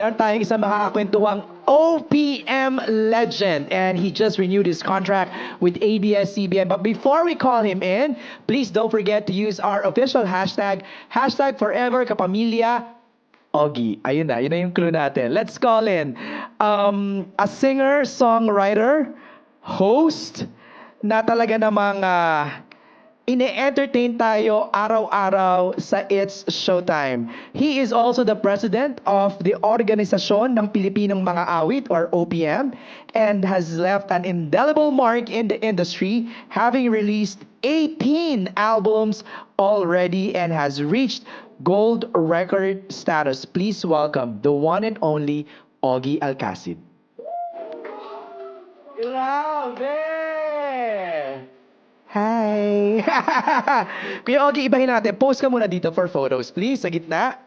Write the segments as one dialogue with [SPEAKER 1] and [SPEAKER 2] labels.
[SPEAKER 1] meron tayong isang makakakwentuhang OPM legend and he just renewed his contract with ABS-CBN. But before we call him in, please don't forget to use our official hashtag, hashtag forever Kapamilya Ogie. Ayun na yung clue natin. Let's call in a singer, songwriter, host na talaga namang ine-entertain tayo araw-araw sa It's Showtime. He is also the president of the Organisasyon ng Pilipinong Mga Awit or OPM and has left an indelible mark in the industry, having released 18 albums already and has reached gold record status. Please welcome the one and only Ogie Alcasid. Grabe! Hi! Kuya Ogie, ibahin natin. Post ka muna dito for photos, please. Sa gitna.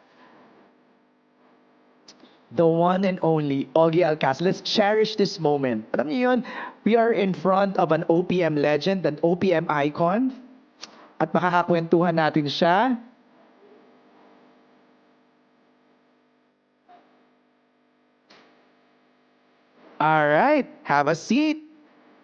[SPEAKER 1] The one and only Ogie Alcasid. Let's cherish this moment. Alam niyo yun, we are in front of an OPM legend, an OPM icon. At makakakwentuhan natin siya. Alright, have a seat.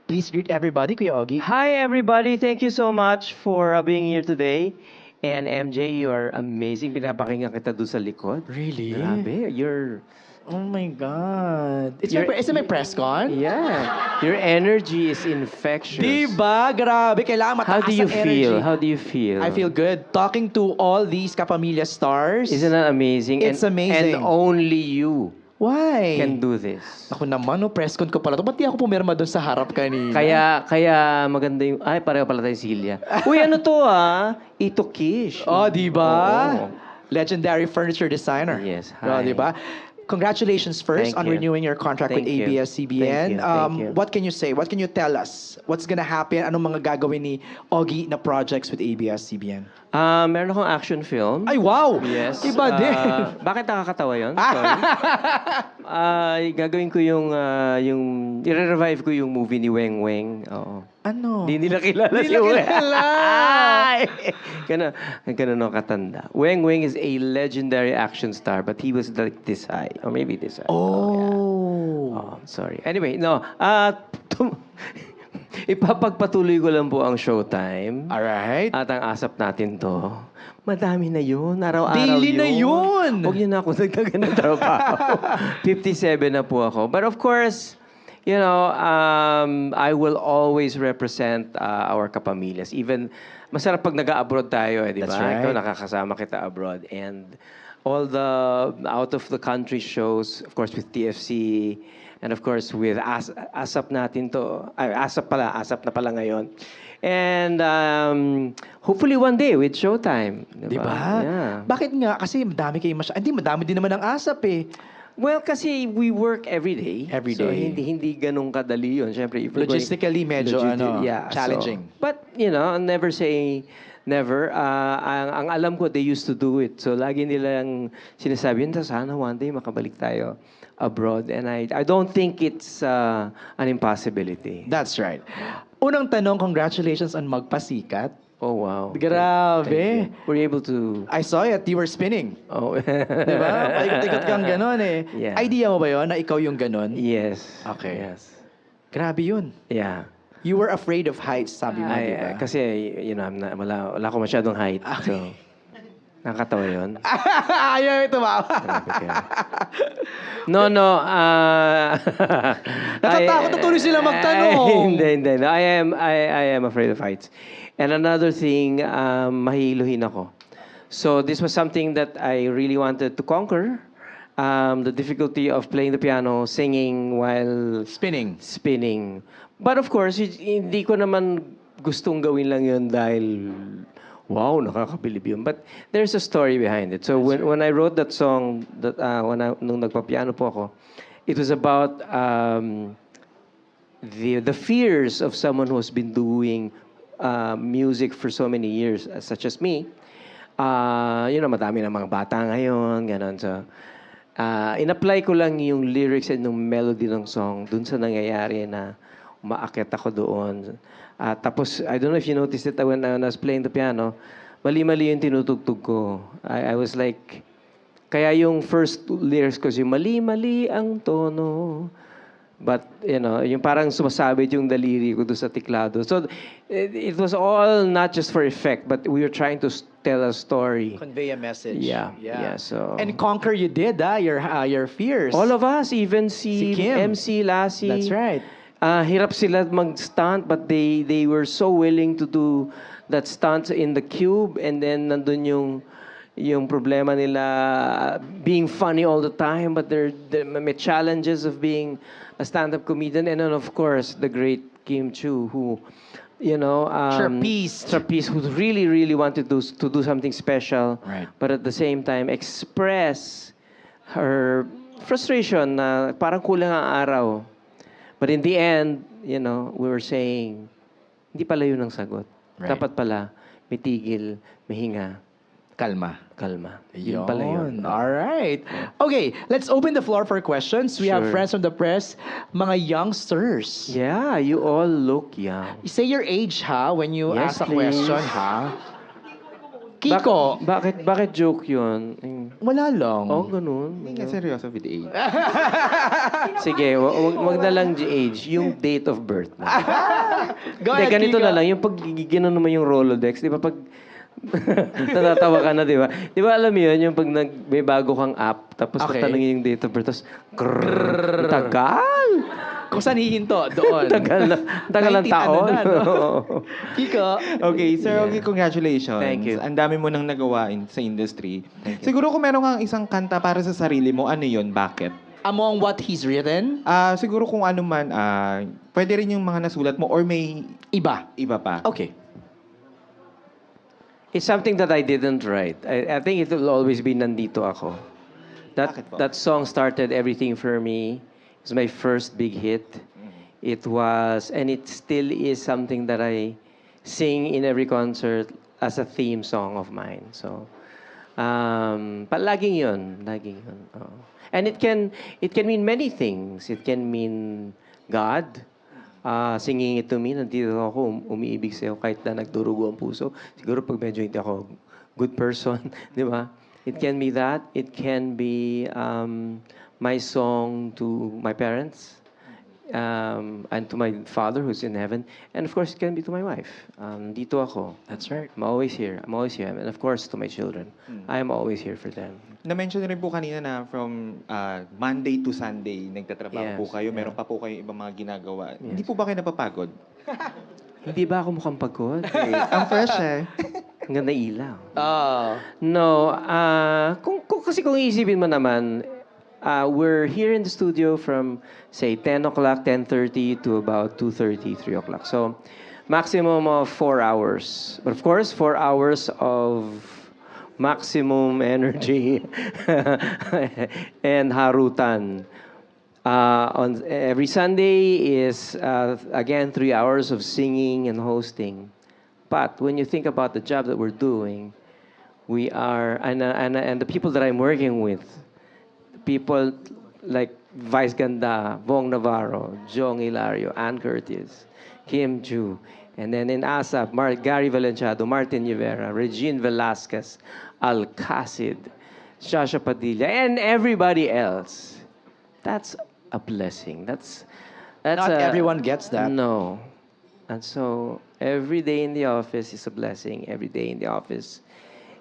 [SPEAKER 1] Please greet everybody, Kuya Ogie.
[SPEAKER 2] Hi, everybody. Thank you so much for being here today. And MJ, you are amazing. Pinapakinggan kita doon sa likod.
[SPEAKER 1] Really?
[SPEAKER 2] Grabe. You're...
[SPEAKER 1] Oh my God. Is
[SPEAKER 2] You're-
[SPEAKER 1] it my press con?
[SPEAKER 2] Yeah. Your energy is infectious.
[SPEAKER 1] Diba? Grabe, kailangan
[SPEAKER 2] How
[SPEAKER 1] mataas
[SPEAKER 2] do you
[SPEAKER 1] ang energy.
[SPEAKER 2] feel? How do you feel?
[SPEAKER 1] I feel good. Talking to all these Kapamilya stars.
[SPEAKER 2] Isn't that amazing?
[SPEAKER 1] It's amazing.
[SPEAKER 2] And only you
[SPEAKER 1] Why?
[SPEAKER 2] can do this.
[SPEAKER 1] Ako naman, no, press con ko pala to. Ba't di ako pumirma doon sa harap kanina?
[SPEAKER 2] Kaya maganda yung... Ay, pareho pala tayo, Silya. Uy, ano to Ito Kish.
[SPEAKER 1] Oh, diba?
[SPEAKER 2] Oo.
[SPEAKER 1] Legendary furniture designer.
[SPEAKER 2] Yes,
[SPEAKER 1] Oh,
[SPEAKER 2] hi.
[SPEAKER 1] diba? Congratulations first
[SPEAKER 2] Thank
[SPEAKER 1] on
[SPEAKER 2] you.
[SPEAKER 1] renewing your contract
[SPEAKER 2] Thank
[SPEAKER 1] with
[SPEAKER 2] you.
[SPEAKER 1] ABS-CBN.
[SPEAKER 2] Thank you.
[SPEAKER 1] What can you say? What can you tell us? What's gonna happen? Anong mga gagawin ni Ogie na projects with ABS-CBN?
[SPEAKER 2] Meron akong action film.
[SPEAKER 1] Ay, wow!
[SPEAKER 2] Yes.
[SPEAKER 1] Iba din.
[SPEAKER 2] Bakit nakakatawa yun? Sorry. Gagawin ko yung i-revive ko yung movie ni Weng Weng. Oo.
[SPEAKER 1] Ano?
[SPEAKER 2] Hindi nila kilala
[SPEAKER 1] Hindi
[SPEAKER 2] si
[SPEAKER 1] nila
[SPEAKER 2] Weng.
[SPEAKER 1] kilala.
[SPEAKER 2] Ay! Ganun no katanda. Weng Weng is a legendary action star, but he was like this high. Or maybe this high.
[SPEAKER 1] Oh.
[SPEAKER 2] Oh, sorry. Anyway, no. Ipapagpatuloy ko lang po ang Showtime.
[SPEAKER 1] Alright.
[SPEAKER 2] At ang asap natin to, madami na yun. Araw-araw
[SPEAKER 1] Daily na yun.
[SPEAKER 2] Huwag niyo na ako nagkagan ng trabaho. 57 na po ako. But of course, you know, I will always represent our kapamilyas. Even, masarap pag nag-abroad tayo, di ba?
[SPEAKER 1] That's right.
[SPEAKER 2] Ikaw, nakakasama kita abroad. And all the out-of-the-country shows, of course, with TFC, and of course, with ASAP natin to. Ay, ASAP na pala ngayon. And hopefully one day with Showtime.
[SPEAKER 1] Diba?
[SPEAKER 2] Yeah.
[SPEAKER 1] Bakit nga? Kasi madami kayo Hindi, madami din naman ang asap eh.
[SPEAKER 2] Well, kasi we work every day.
[SPEAKER 1] Every
[SPEAKER 2] So,
[SPEAKER 1] day.
[SPEAKER 2] hindi ganun kadali yun. Siyempre, if we're
[SPEAKER 1] Logistically, medyo challenging.
[SPEAKER 2] But, you know, never say never. Ang alam ko, they used to do it. So, lagi nilang sinasabi yun, sana one day makabalik tayo abroad. And I don't think it's an impossibility.
[SPEAKER 1] That's right. Unang tanong, congratulations on magpasikat.
[SPEAKER 2] Oh, wow.
[SPEAKER 1] Grabe.
[SPEAKER 2] Thank you. Were you able to...
[SPEAKER 1] I saw it, you were spinning.
[SPEAKER 2] Oh.
[SPEAKER 1] Diba? Paikot-ikot kang ganon eh.
[SPEAKER 2] Yeah.
[SPEAKER 1] Idea mo ba yun na ikaw yung ganon?
[SPEAKER 2] Yes.
[SPEAKER 1] Okay.
[SPEAKER 2] Yes.
[SPEAKER 1] Grabe yun.
[SPEAKER 2] Yeah.
[SPEAKER 1] You were afraid of heights, sabi mo, diba?
[SPEAKER 2] Kasi, you know, wala ko masyadong height. So, nakakatawa yun.
[SPEAKER 1] Ayaw ito ba?
[SPEAKER 2] Grabe ka. No.
[SPEAKER 1] Natatakot na tuloy sila magtanong.
[SPEAKER 2] Hindi. No, I am afraid of heights. And another thing, mahiluhin ako. So this was something that I really wanted to conquer. The difficulty of playing the piano, singing while spinning. But of course, hindi ko naman gustong gawin lang yun dahil wow, nakakabilib yun. But there's a story behind it. So when I wrote that song, nung nagpapiano po ako, it was about the fears of someone who's been doing music for so many years, such as me. You know, madami ng mga bata ngayon, gano'n. So, in-apply ko lang yung lyrics and yung melody ng song dun sa nangyayari na umaakit ako doon. Tapos, I don't know if you noticed it when I was playing the piano, mali-mali yung tinutugtog ko. I was like, Kaya yung first two lyrics ko, yung mali-mali ang tono. But, yung parang sumasabit yung daliri ko doon sa tiklado. So, it was all not just for effect, but we were trying to tell a story.
[SPEAKER 1] Convey a message.
[SPEAKER 2] Yeah, so...
[SPEAKER 1] And conquer you did, your fears.
[SPEAKER 2] All of us, even
[SPEAKER 1] Si Kim.
[SPEAKER 2] MC, Lassie.
[SPEAKER 1] That's right.
[SPEAKER 2] Hirap sila mag-stunt, but they were so willing to do that stunt in the cube, and then nandun yung problema nila being funny all the time, but there may challenges of being a stand-up comedian, and then of course the great Kim Chu, who trapeze, who really really wanted to do something special,
[SPEAKER 1] Right.
[SPEAKER 2] but at the same time express her frustration na parang kulang ang araw. But in the end, we were saying, hindi pala yun ang sagot.
[SPEAKER 1] Right.
[SPEAKER 2] Dapat pala, may tigil, may hinga,
[SPEAKER 1] Kalma.
[SPEAKER 2] kalma. Yun pala yun.
[SPEAKER 1] All right. Okay, let's open the floor for questions. We have
[SPEAKER 2] Sure.
[SPEAKER 1] friends from the press, mga youngsters.
[SPEAKER 2] Yeah, you all look young.
[SPEAKER 1] Say your age, ha, when you
[SPEAKER 2] Yes,
[SPEAKER 1] ask a
[SPEAKER 2] please.
[SPEAKER 1] question, ha? Kiko,
[SPEAKER 2] Bakit joke yun?
[SPEAKER 1] wala lang.
[SPEAKER 2] Oh, ganun.
[SPEAKER 3] Hindi nga seryoso with age.
[SPEAKER 2] Sige, wag na lang age, yung date of birth.
[SPEAKER 1] Go
[SPEAKER 2] Hindi,
[SPEAKER 1] ahead,
[SPEAKER 2] ganito
[SPEAKER 1] Kiko.
[SPEAKER 2] na lang, yung pag ginanon naman yung Rolodex, di ba pag natatawa ka na, di ba? Di ba alam mo yun, yung pag may bago kang app, tapos
[SPEAKER 1] Okay.
[SPEAKER 2] tatanungin yung date of birth, tapos ang tagal!
[SPEAKER 1] Kung saan hihinto? Doon.
[SPEAKER 2] Tagal ng
[SPEAKER 1] 19
[SPEAKER 2] taon.
[SPEAKER 1] ano na, no? Kiko.
[SPEAKER 3] Okay, Sir Ogie, congratulations.
[SPEAKER 2] Thank you.
[SPEAKER 3] Ang dami mo nang nagawa sa industry. Siguro kung meron kang isang kanta para sa sarili mo, ano yun? Bakit?
[SPEAKER 1] Among what he's written,
[SPEAKER 3] Siguro kung ano man, pwede rin yung mga nasulat mo or may
[SPEAKER 1] iba.
[SPEAKER 3] iba pa.
[SPEAKER 1] Okay.
[SPEAKER 2] It's something that I didn't write. I think it will always be Nandito Ako.
[SPEAKER 3] Bakit po?
[SPEAKER 2] That song started everything for me. It was my first big hit. It was, and it still is something that I sing in every concert as a theme song of mine. So, laging yun. Oh. And it can mean many things. It can mean God, singing it to me, nandito ako, umiibig sa'yo kahit na nagdurugo ang puso. Siguro pag medyo hindi ako good person, di ba? It can be that. It can be my song to my parents and to my father who's in heaven. And of course, it can be to my wife. Dito ako.
[SPEAKER 1] That's right.
[SPEAKER 2] I'm always here. And of course, to my children. I am always here for them.
[SPEAKER 3] Na-mention rin po kanina na from Monday to Sunday, nagtatrabaho po
[SPEAKER 2] Yes,
[SPEAKER 3] kayo.
[SPEAKER 2] yeah.
[SPEAKER 3] Meron pa po kayo ibang mga ginagawa.
[SPEAKER 2] Yes.
[SPEAKER 3] Hindi po ba kayo napapagod?
[SPEAKER 2] Hindi ba ako mukhang pagod?
[SPEAKER 3] Ang fresh eh.
[SPEAKER 2] Ang ganda ilaw.
[SPEAKER 1] Oh.
[SPEAKER 2] No, kasi kung iisipin mo naman, we're here in the studio from, say, 10 o'clock, 10:30 to about 2:30, 3 o'clock. So, maximum of 4 hours. But of course, 4 hours of maximum energy and harutan. On every Sunday is, again, 3 hours of singing and hosting. But when you think about the job that we're doing, we are, and the people that I'm working with, people like Vice Ganda, Bong Navarro, Jong Hilario, Ann Curtis, Kim Ju, and then in ASAP, Gary Valenciado, Martin Rivera, Regine Velasquez, Alcasid, Shasha Padilla, and everybody else. That's a blessing. That's
[SPEAKER 1] Not everyone gets that.
[SPEAKER 2] No. And so every day in the office is a blessing. Every day in the office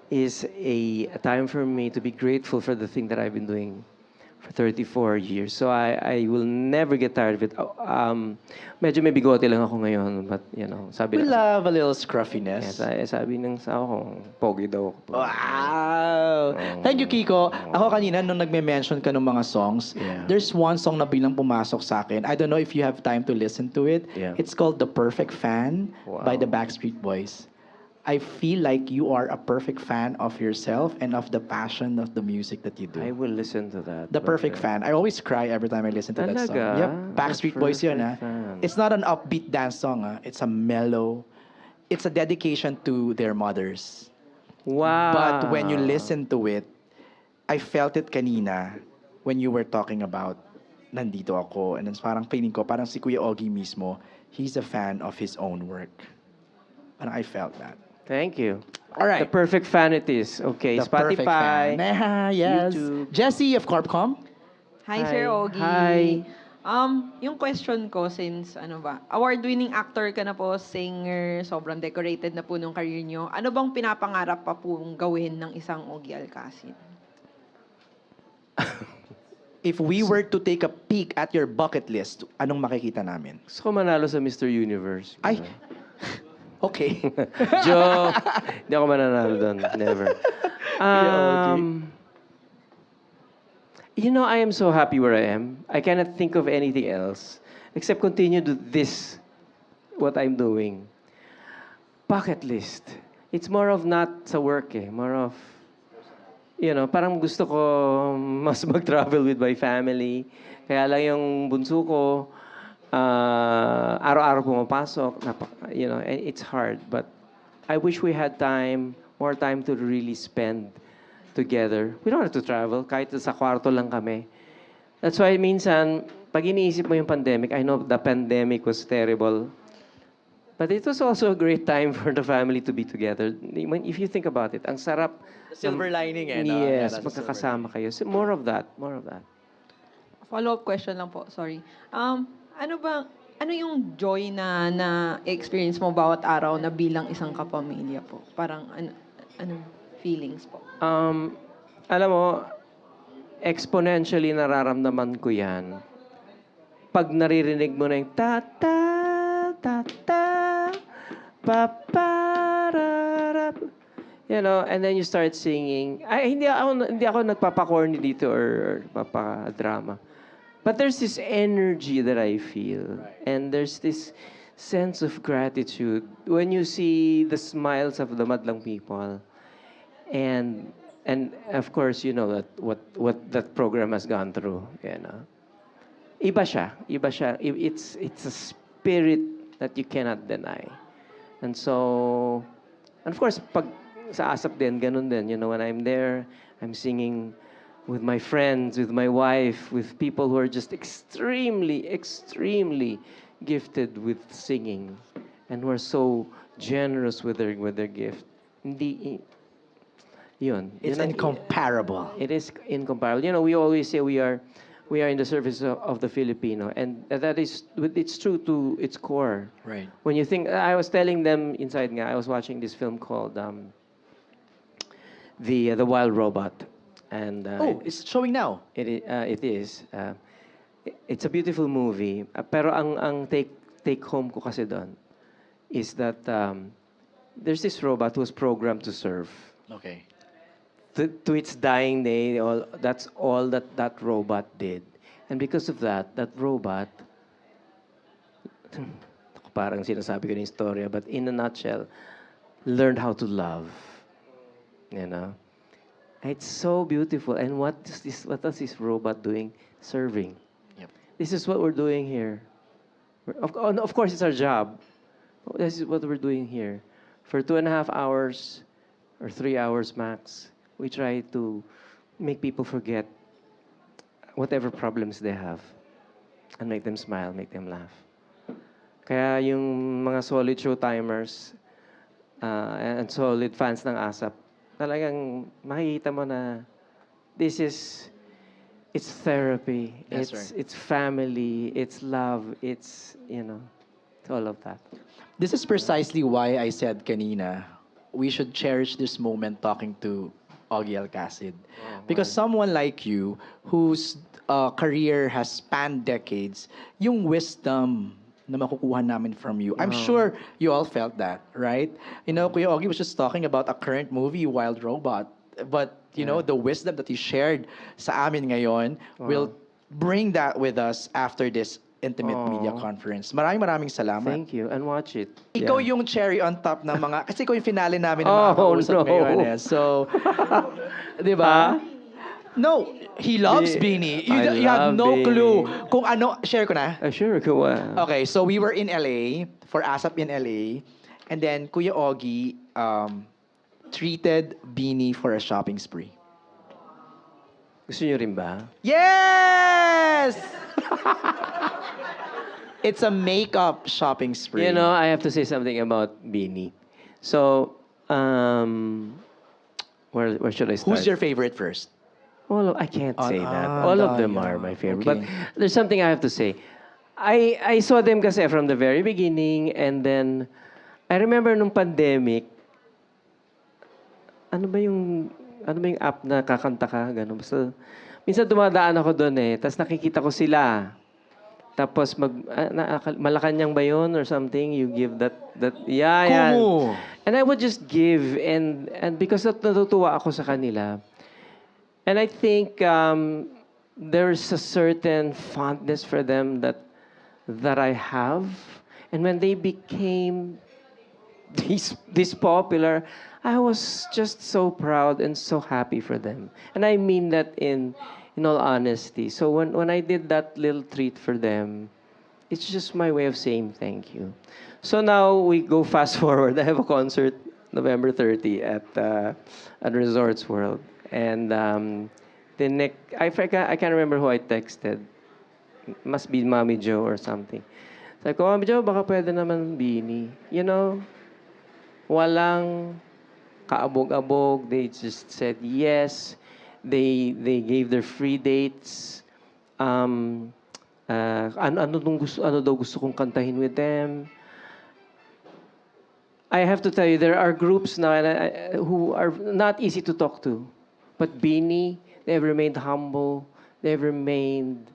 [SPEAKER 2] is a time for me to be grateful for the thing that I've been doing for 34 years. So I will never get tired of it. Medyo may bigote lang ako ngayon, but sabi
[SPEAKER 1] We
[SPEAKER 2] ng
[SPEAKER 1] love a little scruffiness.
[SPEAKER 2] sabi ng sa ako, pogi daw ako.
[SPEAKER 1] Wow! Thank you, Kiko. Ako kanina, nung nagme-mention ka ng mga songs,
[SPEAKER 2] Yeah.
[SPEAKER 1] there's one song na bilang pumasok sa akin. I don't know if you have time to listen to it.
[SPEAKER 2] Yeah.
[SPEAKER 1] It's called The Perfect Fan by
[SPEAKER 2] Wow.
[SPEAKER 1] the Backstreet Boys. I feel like you are a perfect fan of yourself and of the passion of the music that you do.
[SPEAKER 2] I will listen to that.
[SPEAKER 1] The Perfect Fan. I always cry every time I listen to that song.
[SPEAKER 2] Talaga?
[SPEAKER 1] Yep. Backstreet
[SPEAKER 2] The
[SPEAKER 1] Boys yun, ha?
[SPEAKER 2] Perfect Fan.
[SPEAKER 1] It's not an upbeat dance song, ha? It's a mellow. It's a dedication to their mothers.
[SPEAKER 2] Wow.
[SPEAKER 1] But when you listen to it, I felt it kanina when you were talking about Nandito Ako. And it's parang feeling ko, parang si Kuya Ogie mismo, he's a fan of his own work. And I felt that.
[SPEAKER 2] Thank you.
[SPEAKER 4] All right.
[SPEAKER 2] The perfect fan it is. Okay,
[SPEAKER 4] The perfect
[SPEAKER 2] Spotify,
[SPEAKER 4] fan. Yes.
[SPEAKER 2] YouTube.
[SPEAKER 4] Jessie of Corpcom.
[SPEAKER 5] Hi,
[SPEAKER 2] Hi.
[SPEAKER 5] Sir Ogie.
[SPEAKER 2] Hi.
[SPEAKER 5] Yung question ko since award-winning actor ka na po, singer, sobrang decorated na po nung career nyo. Ano bang pinapangarap pa pong gawin ng isang Ogie Alcasid?
[SPEAKER 4] If we were to take a peek at your bucket list, anong makikita namin?
[SPEAKER 2] Gusto ko manalo sa Mr. Universe.
[SPEAKER 4] Ay, okay.
[SPEAKER 2] Joke. Hindi ako mananalo doon. Never. You know, I am so happy where I am. I cannot think of anything else except continue to this, what I'm doing. Bucket list. It's more of not sa work eh. More of, you know, parang gusto ko mas mag-travel with my family. Kaya lang yung bunso ko, araw-araw pumapasok. You know, and it's hard. But I wish we had time, more time to really spend together. We don't have to travel. Kahit sa kwarto lang kami. That's why minsan, pag iniisip mo yung pandemic, I know the pandemic was terrible. But it was also a great time for the family to be together. If you think about it, ang sarap.
[SPEAKER 4] Silver lining eh. No? Yeah,
[SPEAKER 2] Yes,
[SPEAKER 4] that's a
[SPEAKER 2] magkakasama kayo. So more of that, more of that.
[SPEAKER 5] Follow-up question lang po, sorry. Ano yung joy na experience mo bawat araw na bilang isang kapamilya po? Parang ano feelings po?
[SPEAKER 2] Alam mo, exponentially nararamdaman ko yan. Pag naririnig mo na yung ta-ta, ta-ta, pa-pa-ra-rap. You know, and then you start singing. Ay, hindi ako nagpapa-corny dito or papa-drama. But there's this energy that I feel. And there's this sense of gratitude when you see the smiles of the madlang people. And of course, you know that what that program has gone through, you know. Iba siya. It's a spirit that you cannot deny. And so, and of course, pag sa ASAP din, ganun din. You know, when I'm there, I'm singing with my friends, with my wife, with people who are just extremely, extremely gifted with singing and who are so generous with their gift. Hindi, yun.
[SPEAKER 4] It's incomparable.
[SPEAKER 2] It is incomparable. You know, we always say we are in the service of the Filipino, and that is, it's true to its core.
[SPEAKER 4] Right.
[SPEAKER 2] When you think, I was telling them inside nga, I was watching this film called the Wild Robot, and
[SPEAKER 4] It's showing now.
[SPEAKER 2] it is. It's a beautiful movie. Pero ang take home ko kasi doon is that there's this robot who was programmed to serve.
[SPEAKER 4] Okay.
[SPEAKER 2] To its dying day, that's all that robot did. And because of that robot, parang sinasabi ko na yung storya, but in a nutshell, learned how to love. You know? It's so beautiful. And what does this robot doing? Serving.
[SPEAKER 4] Yep.
[SPEAKER 2] This is what we're doing here. Of course, it's our job. This is what we're doing here. For 2.5 hours or 3 hours max, we try to make people forget whatever problems they have and make them smile, make them laugh. Kaya yung mga solid showtimers and solid fans ng ASAP, talagang makikita mo na it's therapy,
[SPEAKER 4] That's right.
[SPEAKER 2] it's family, it's love, it's, you know, it's all of that.
[SPEAKER 4] This is precisely why I said kanina, we should cherish this moment talking to Ogie Alcasid. Because someone like you, whose career has spanned decades, yung wisdom na makukuha namin from you, I'm sure you all felt that, right? You know, Kuya Ogie was just talking about a current movie, Wild Robot. But, you know, the wisdom that he shared sa amin ngayon will bring that with us after this intimate media conference. Maraming salamat.
[SPEAKER 2] Thank you, and watch it.
[SPEAKER 4] Ikaw
[SPEAKER 2] Yeah.
[SPEAKER 4] yung cherry on top ng mga... Kasi ikaw yung finale namin ng
[SPEAKER 2] Oh,
[SPEAKER 4] mga kausap
[SPEAKER 2] no.
[SPEAKER 4] ngayon eh. So, di ba? No, he loves
[SPEAKER 2] Di-
[SPEAKER 4] Beanie.
[SPEAKER 2] I
[SPEAKER 4] You have
[SPEAKER 2] love
[SPEAKER 4] no
[SPEAKER 2] Beanie.
[SPEAKER 4] clue kung ano... Share ko na.
[SPEAKER 2] Sure, go on.
[SPEAKER 4] Okay, so we were in LA for ASAP in LA. And then Kuya Ogie treated Beanie for a shopping spree.
[SPEAKER 2] Gusto niyo rin ba?
[SPEAKER 4] Yes! It's a makeup shopping spree.
[SPEAKER 2] You know, I have to say something about Beanie. So, Um, where should I start?
[SPEAKER 4] Who's your favorite first?
[SPEAKER 2] I can't
[SPEAKER 4] Ah,
[SPEAKER 2] say that.
[SPEAKER 4] ah,
[SPEAKER 2] All of them
[SPEAKER 4] yeah.
[SPEAKER 2] are my favorite.
[SPEAKER 4] Okay.
[SPEAKER 2] But there's something I have to say. I saw them kasi from the very beginning, and then I remember nung pandemic, ano ba yung ano ba yung app na kakanta ka gano'n. Basta minsan dumadaan ako doon eh, tapos nakikita ko sila. Tapos Malacanang ba yun or something? You give that yeah, yan.
[SPEAKER 4] Kumu.
[SPEAKER 2] And I would just give, and because natutuwa ako sa kanila. And I think there's a certain fondness for them that I have. And when they became this popular, I was just so proud and so happy for them. And I mean that in all honesty. So when I did that little treat for them, it's just my way of saying thank you. So now we go fast forward. I have a concert November 30 at Resorts World. And the next, I can't remember who I texted. Must be Mommy Joe or something. Sabi ko, Mommy Joe, baka pwede naman Bini. You know, walang kaabog-abog. They just said yes. They gave their free dates. Ano daw gusto kong kantahin with them. I have to tell you, there are groups now who are not easy to talk to. But Bini, they've remained humble. They've remained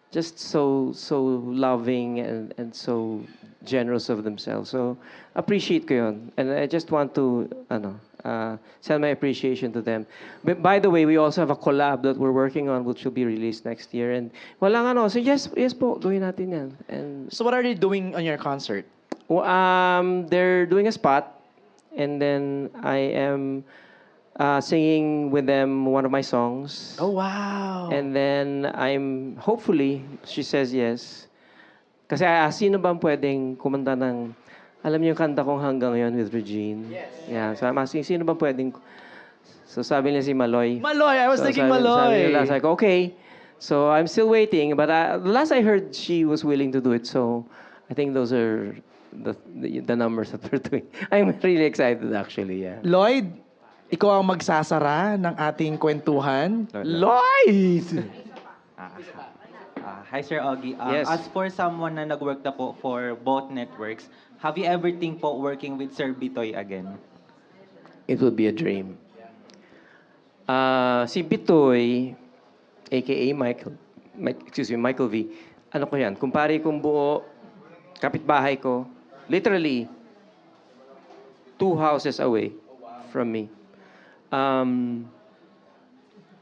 [SPEAKER 2] just so loving and so generous of themselves. So appreciate ko yun. And I just want to send my appreciation to them. But by the way, we also have a collab that we're working on which will be released next year. And walang so yes po, gawin natin yan. And
[SPEAKER 4] So what are they doing on your concert?
[SPEAKER 2] they're doing a spot, and then I am singing with them one of my songs.
[SPEAKER 4] Oh, wow.
[SPEAKER 2] And then I'm, hopefully, she says yes. Kasi sino bang pwedeng kumanta ng, alam niyo yung kanta kong Hanggang Ngayon with Regine? Yes. Yeah, so I'm asking, sino bang pwedeng, so sabi niya si Maloy.
[SPEAKER 4] Maloy, I was thinking Maloy.
[SPEAKER 2] Sabi nila, like, okay. So I'm still waiting, but the last I heard, she was willing to do it. So I think those are the numbers that we're doing. I'm really excited actually, yeah.
[SPEAKER 4] Lloyd, ikaw ang magsasara ng ating kwentuhan.
[SPEAKER 2] Lloyd!
[SPEAKER 6] Hi, Sir Ogie.
[SPEAKER 2] Yes.
[SPEAKER 6] As for someone na nag-work na po for both networks, have you ever think po working with Sir Bitoy again?
[SPEAKER 2] It will be a dream. Si Bitoy, aka Michael V. Ano ko yan? Kumpare kong buo, kapitbahay ko, literally 2 houses away from me.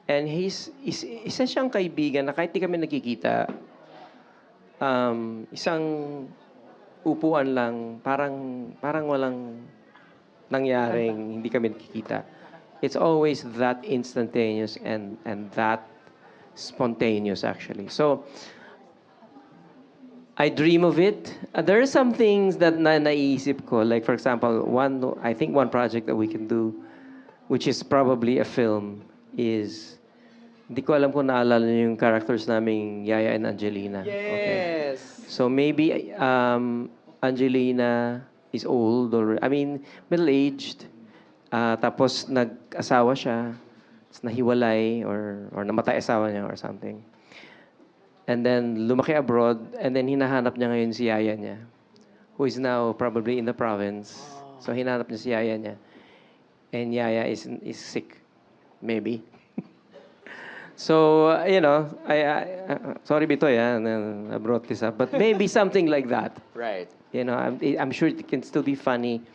[SPEAKER 2] And isa siyang kaibigan na kahit di kami nagkikita, isang upuan lang, parang walang nangyaring hindi kami nagkikita. It's always that instantaneous and that spontaneous actually. So, I dream of it. There are some things that naisip ko. Like for example, I think one project that we can do, which is probably a film, is, hindi ko alam kung naalala niyo yung characters naming Yaya and Angelina. Okay. So maybe Angelina is old, or middle-aged. Tapos nag-asawa siya, tapos nahiwalay, or namatay asawa niya or something. And then lumaki abroad, and then hinahanap niya ngayon si Yaya niya, who is now probably in the province. So hinahanap niya si Yaya niya. And Yaya is sick, maybe. So, sorry Bitoy, I brought this up, but maybe something like that.
[SPEAKER 4] Right.
[SPEAKER 2] I'm sure it can still be funny,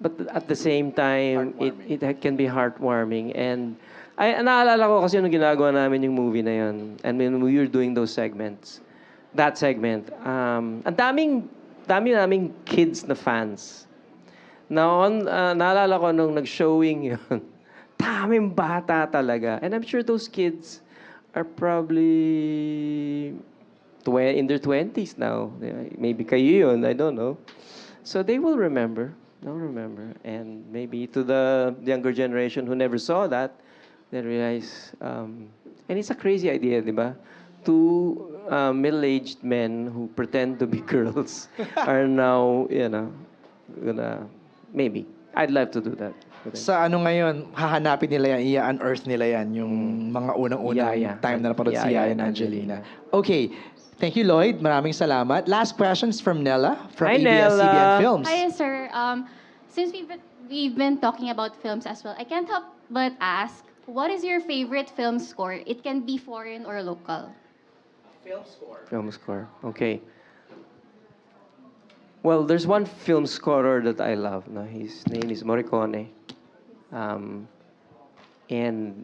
[SPEAKER 2] but at the same time, it can be heartwarming. And naalala ko kasi nung ginagawa namin yung movie na yun, and when we were doing those segments, that segment, ang dami naming kids na fans. Naalala ko nung nag-showing yun, daming bata talaga. And I'm sure those kids are probably in their 20s now. Maybe kayo yun, I don't know. So they will remember. They'll remember. And maybe to the younger generation who never saw that, they realize, and it's a crazy idea, di ba? 2 middle-aged men who pretend to be girls are now, gonna, maybe. I'd love to do that. with him.
[SPEAKER 4] Sa ano ngayon, hahanapin nila yan, i-unearth nila yan, yung mga unang-unang
[SPEAKER 2] Yaya.
[SPEAKER 4] time na napanood si
[SPEAKER 2] Yaya
[SPEAKER 4] Yaya
[SPEAKER 2] and
[SPEAKER 4] and Angelina. Okay. Thank you, Lloyd. Maraming salamat. Last questions from Nella from
[SPEAKER 2] Hi,
[SPEAKER 4] ABS-CBN
[SPEAKER 2] Nella.
[SPEAKER 4] Films.
[SPEAKER 7] Hi, sir. Since we've been talking about films as well, I can't help but ask, what is your favorite film score? It can be foreign or local.
[SPEAKER 2] Film score. Okay. Well, there's one film scorer that I love. No? His name is Morricone. And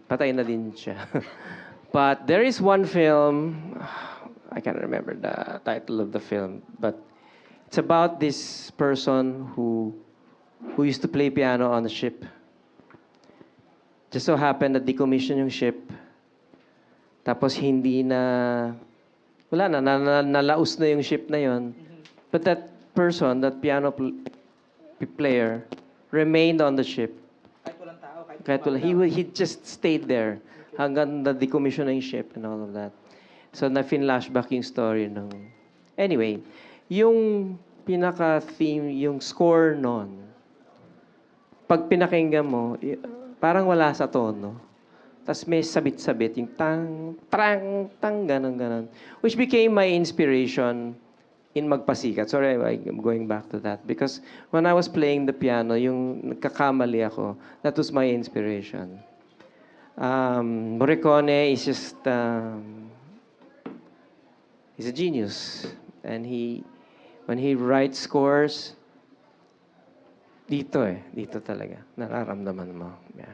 [SPEAKER 2] patay na din siya. But there is one film, I can't remember the title of the film, but it's about this person who used to play piano on a ship. Just so happened that decommission yung ship. Tapos hindi na, wala na, nalaos na yung ship na yon. But that person, that piano player, remained on the ship. Kahit wala, he just stayed there hanggang na decommission na yung ship and all of that. So na-flashback yung story ng... Anyway, yung pinaka-theme, yung score nun, pag pinakinggan mo, parang wala sa tono. Tapos may sabit-sabit, yung tang, trang, tang, ganon. Which became my inspiration in magpasikat. Sorry, I'm going back to that. Because when I was playing the piano, yung nagkakamali ako, that was my inspiration. Morricone is just... he's a genius. And when he writes scores, dito talaga. Nararamdaman mo. Yeah.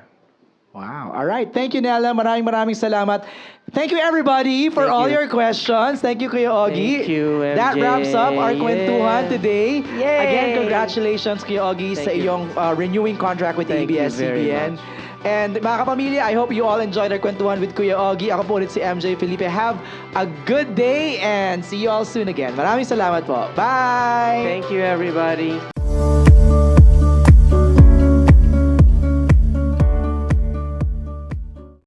[SPEAKER 4] Wow. All right. Thank you, Nella. Maraming salamat. Thank you, everybody, for
[SPEAKER 2] Thank
[SPEAKER 4] all
[SPEAKER 2] you.
[SPEAKER 4] your questions. Thank you, Kuya Ogie.
[SPEAKER 2] Thank you, MJ.
[SPEAKER 4] That wraps up our kwentuhan
[SPEAKER 2] Yeah.
[SPEAKER 4] today.
[SPEAKER 2] Yay!
[SPEAKER 4] Again, congratulations, Kuya Ogie, sa
[SPEAKER 2] Thank you.
[SPEAKER 4] iyong renewing contract with
[SPEAKER 2] Thank you very
[SPEAKER 4] ABS-CBN.
[SPEAKER 2] much.
[SPEAKER 4] And mga kapamilya, I hope you all enjoyed our kwentuhan with Kuya Ogie. Ako po ulit si MJ Felipe. Have a good day and see you all soon again. Maraming salamat po. Bye!
[SPEAKER 2] Thank you, everybody.